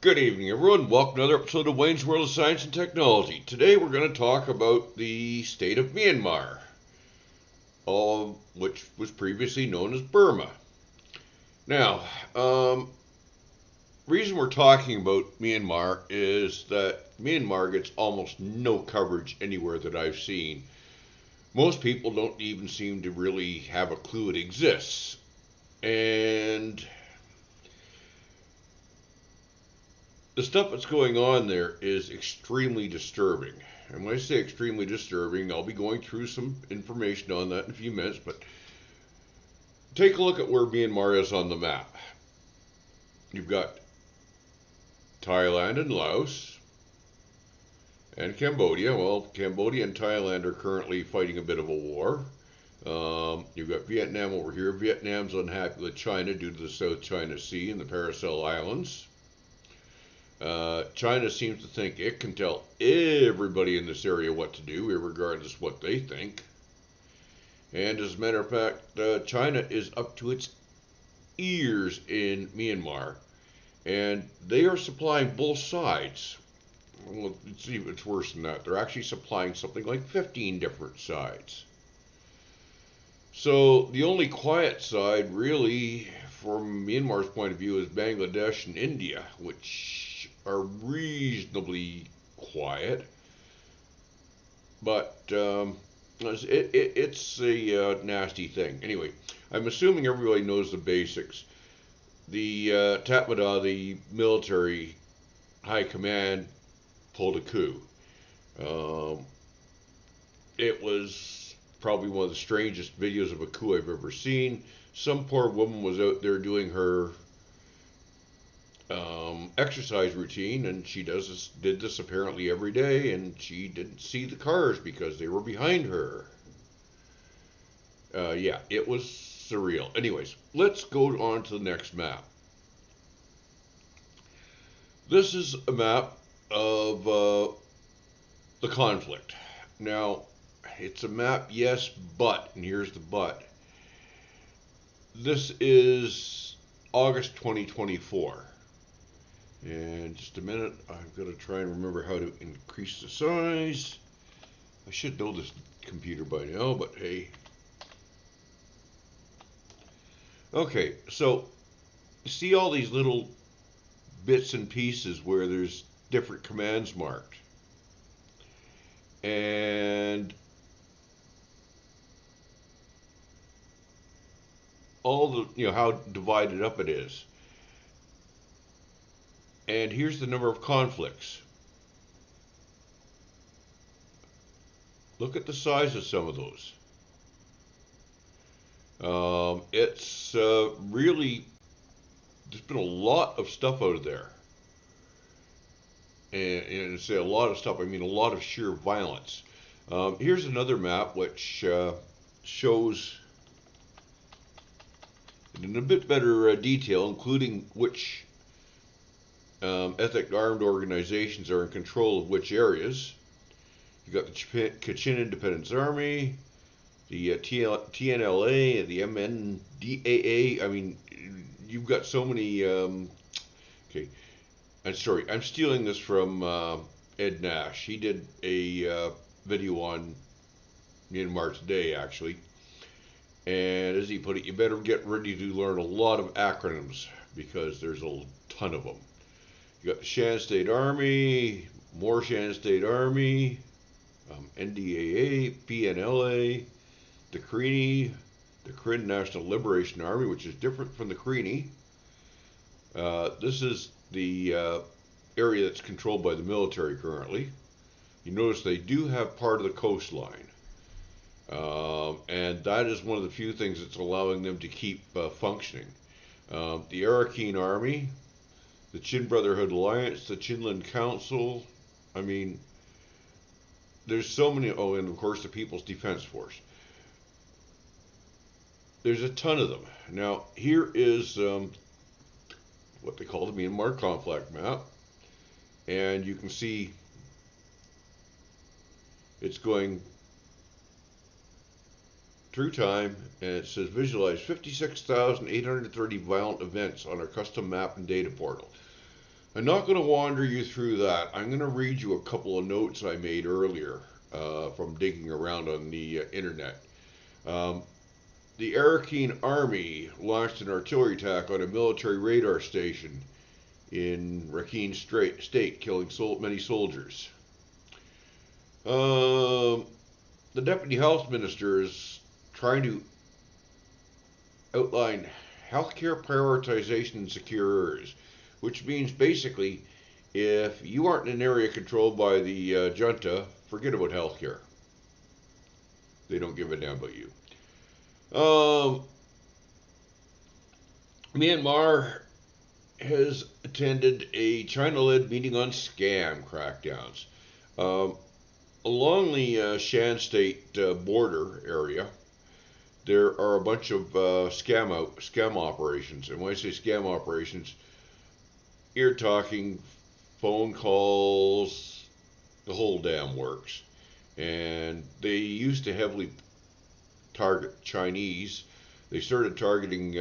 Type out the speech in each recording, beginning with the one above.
Good evening, everyone. Welcome to another episode of Wayne's World of Science and Technology. Today we're going to talk about the state of Myanmar, which was previously known as Burma. Now, reason we're talking about Myanmar is that Myanmar gets almost no coverage anywhere that I've seen. Most people don't even seem to really have a clue it exists. And the stuff that's going on there is extremely disturbing. And when I say extremely disturbing, I'll be going through some information on that in a few minutes, but take a look at where Myanmar is on the map. You've got Thailand and Laos and Cambodia. Well, Cambodia and Thailand are currently fighting a bit of a war. You've got Vietnam over here. Vietnam's unhappy with China due to the South China Sea and the Paracel Islands. China seems to think it can tell everybody in this area what to do, regardless of what they think. And as a matter of fact, China is up to its ears in Myanmar, and they are supplying both sides. Well, it's worse than that. They're actually supplying something like 15 different sides. So the only quiet side, really, from Myanmar's point of view, is Bangladesh and India, which are reasonably quiet. But it's a nasty thing. Anyway, I'm assuming everybody knows the basics. The Tatmadaw, the military high command, pulled a coup. It was probably one of the strangest videos of a coup I've ever seen. Some poor woman was out there doing her exercise routine, and she did this apparently every day, and she didn't see the cars because they were behind her. Yeah, it was surreal. Anyways, let's go on to the next map. This is a map of the conflict. Now, it's a map, yes, but, and here's the but. This is August 2024. And just a minute, I've got to try and remember how to increase the size. I should know this computer by now, but hey. Okay, so see all these little bits and pieces where there's different commands marked. And all the, how divided up it is. And here's the number of conflicts. Look at the size of some of those. It's really, there's been a lot of stuff out of there. And to say a lot of stuff, I mean a lot of sheer violence. Here's another map which shows in a bit better detail, including which ethnic armed organizations are in control of which areas. You've got the Kachin Independence Army, the TNLA, and the MNDAA. I mean, you've got so many. Okay, I'm sorry. I'm stealing this from Ed Nash. He did a video on Myanmar today, actually. And as he put it, you better get ready to learn a lot of acronyms because there's a ton of them. You got the Shan State Army, more Shan State Army, NDAA, PNLA, the Creenie, the Karen National Liberation Army, which is different from the Creenie. This is the area that's controlled by the military currently. You notice they do have part of the coastline. And that is one of the few things that's allowing them to keep functioning. The Arakan Army, the Chin Brotherhood Alliance, the Chinland Council. I mean, there's so many. Oh, and of course the People's Defense Force. There's a ton of them. Now, here is what they call the Myanmar conflict map. And you can see it's going through time, and it says visualize 56,830 violent events on our custom map and data portal. I'm not going to wander you through that. I'm going to read you a couple of notes I made earlier from digging around on the internet. Um, the Arakan Army launched an artillery attack on a military radar station in Rakhine State, killing many soldiers. The deputy health minister is trying to outline healthcare prioritization in secure areas, which means basically if you aren't in an area controlled by the junta, forget about healthcare. They don't give a damn about you. Myanmar has attended a China-led meeting on scam crackdowns. Um, Along the Shan State border area, there are a bunch of scam operations. And when I say scam operations, you're talking phone calls, the whole damn works. And they used to heavily target Chinese. They started targeting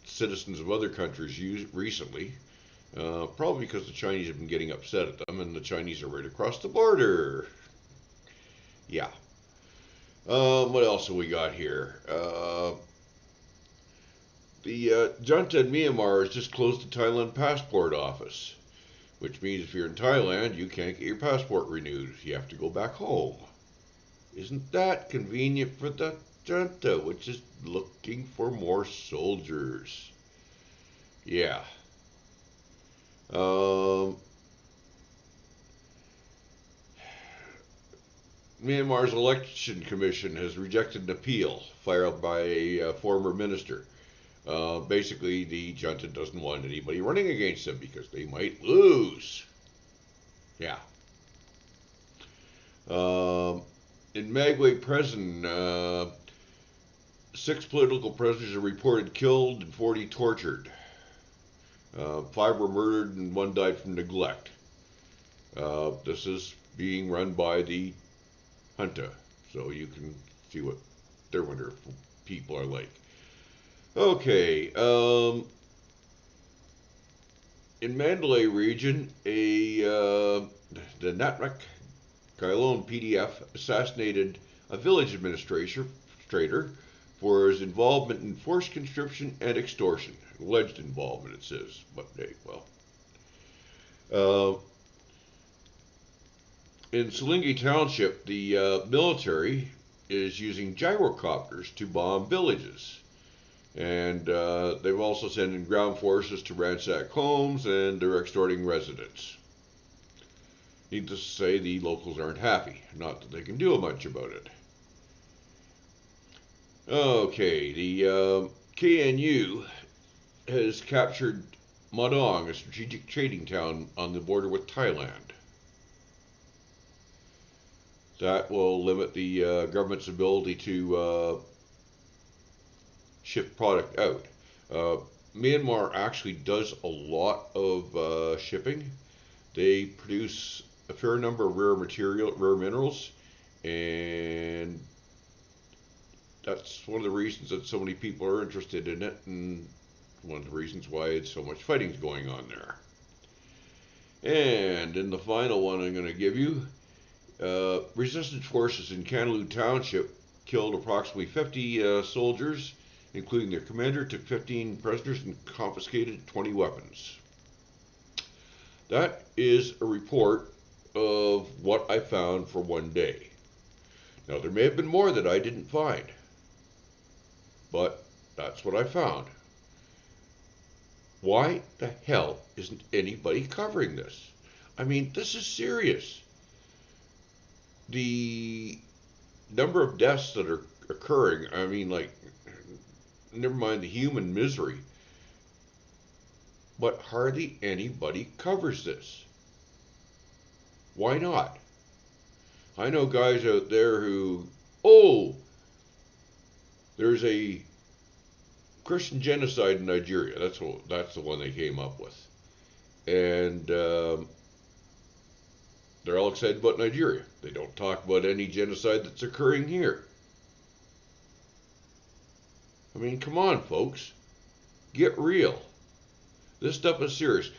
citizens of other countries recently, probably because the Chinese have been getting upset at them, and the Chinese are right across the border. Yeah. What else have we got here? The junta in Myanmar has just closed the Thailand passport office, which means if you're in Thailand, you can't get your passport renewed. You have to go back home. Isn't that convenient for the junta, which is looking for more soldiers? Yeah. Myanmar's election commission has rejected an appeal filed by a former minister. Basically, the junta doesn't want anybody running against them because they might lose. Yeah. In Magway prison, 6 political prisoners are reported killed and 40 tortured. 5 were murdered and 1 died from neglect. This is being run by the junta, so you can see what their wonderful people are like. Okay, in Mandalay region, the Natmak Kailon PDF assassinated a village administrator for his involvement in forced conscription and extortion. Alleged involvement, it says, but hey, well. In Salingi Township, the military is using gyrocopters to bomb villages. And they've also sent in ground forces to ransack homes, and they're extorting residents. Needless to say, the locals aren't happy. Not that they can do much about it. Okay, the KNU has captured Madong, a strategic trading town on the border with Thailand. That will limit the government's ability to ship product out. Myanmar actually does a lot of shipping. They produce a fair number of rare minerals, and that's one of the reasons that so many people are interested in it, and one of the reasons why so much fighting is going on there. And in the final one I'm going to give you, resistance forces in Kamloops Township killed approximately 50 soldiers, including their commander, took 15 prisoners, and confiscated 20 weapons. That is a report of what I found for one day. Now, there may have been more that I didn't find, but that's what I found. Why the hell isn't anybody covering this? I mean, this is serious. The number of deaths that are occurring, I mean, like, never mind the human misery, but hardly anybody covers this. Why not? I know guys out there who, there's a Christian genocide in Nigeria. That's the one they came up with. And they're all excited about Nigeria. They don't talk about any genocide that's occurring here. I mean, come on, folks. Get real. This stuff is serious.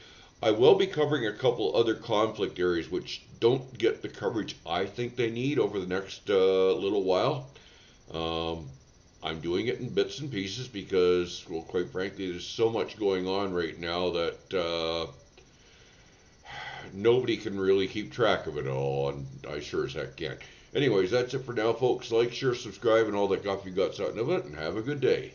I will be covering a couple other conflict areas which don't get the coverage I think they need over the next little while. Um, I'm doing it in bits and pieces because, well, quite frankly, there's so much going on right now that nobody can really keep track of it all, and I sure as heck can't. Anyways, that's it for now, folks. Like, share, subscribe, and all that guff you got out of it, and have a good day.